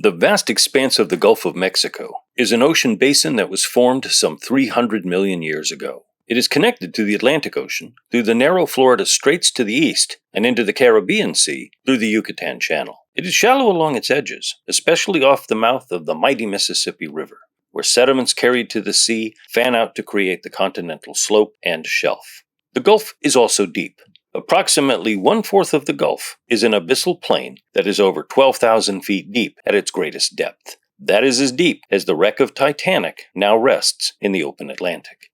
The vast expanse of the Gulf of Mexico is an ocean basin that was formed some 300 million years ago. It is connected to the Atlantic Ocean through the narrow Florida Straits to the east and into the Caribbean Sea through the Yucatan Channel. It is shallow along its edges, especially off the mouth of the mighty Mississippi River, where sediments carried to the sea fan out to create the continental slope and shelf. The Gulf is also deep. Approximately 1/4 of the Gulf is an abyssal plain that is over 12,000 feet deep at its greatest depth. That is as deep as the wreck of Titanic now rests in the open Atlantic.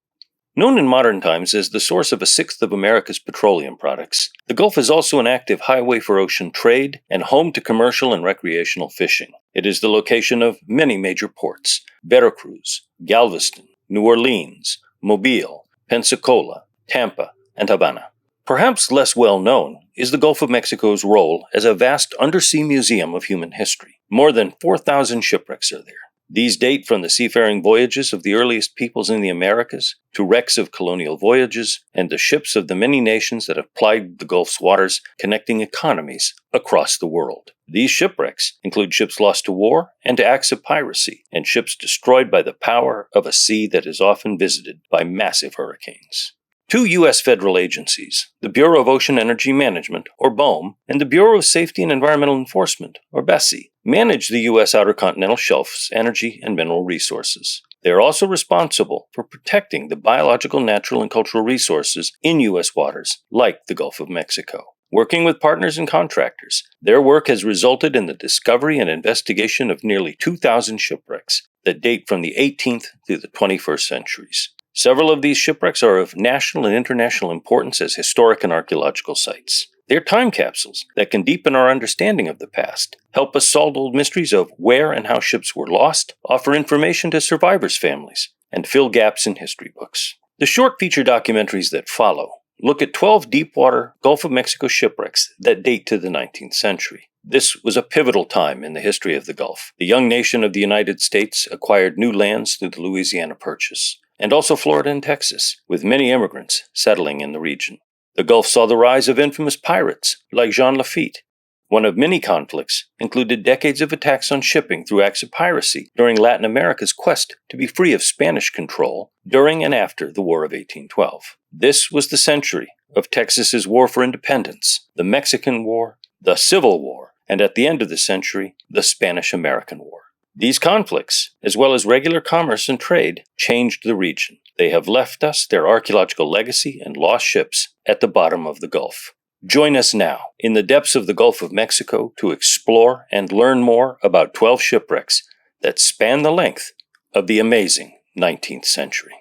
Known in modern times as the source of 1/6 of America's petroleum products, the Gulf is also an active highway for ocean trade and home to commercial and recreational fishing. It is the location of many major ports: Veracruz, Galveston, New Orleans, Mobile, Pensacola, Tampa, and Havana. Perhaps less well known is the Gulf of Mexico's role as a vast undersea museum of human history. More than 4,000 shipwrecks are there. These date from the seafaring voyages of the earliest peoples in the Americas to wrecks of colonial voyages and the ships of the many nations that have plied the Gulf's waters, connecting economies across the world. These shipwrecks include ships lost to war and to acts of piracy, and ships destroyed by the power of a sea that is often visited by massive hurricanes. Two U.S. federal agencies, the Bureau of Ocean Energy Management, or BOEM, and the Bureau of Safety and Environmental Enforcement, or BSEE, manage the U.S. Outer Continental Shelf's energy and mineral resources. They are also responsible for protecting the biological, natural, and cultural resources in U.S. waters, like the Gulf of Mexico. Working with partners and contractors, their work has resulted in the discovery and investigation of nearly 2,000 shipwrecks that date from the 18th through the 21st centuries. Several of these shipwrecks are of national and international importance as historic and archaeological sites. They're time capsules that can deepen our understanding of the past, help us solve old mysteries of where and how ships were lost, offer information to survivors' families, and fill gaps in history books. The short feature documentaries that follow look at 12 deepwater Gulf of Mexico shipwrecks that date to the 19th century. This was a pivotal time in the history of the Gulf. The young nation of the United States acquired new lands through the Louisiana Purchase, and also Florida and Texas, with many immigrants settling in the region. The Gulf saw the rise of infamous pirates like Jean Lafitte. One of many conflicts included decades of attacks on shipping through acts of piracy during Latin America's quest to be free of Spanish control during and after the War of 1812. This was the century of Texas's war for independence, the Mexican War, the Civil War, and at the end of the century, the Spanish-American War. These conflicts, as well as regular commerce and trade, changed the region. They have left us their archaeological legacy and lost ships at the bottom of the Gulf. Join us now in the depths of the Gulf of Mexico to explore and learn more about 12 shipwrecks that span the length of the amazing 19th century.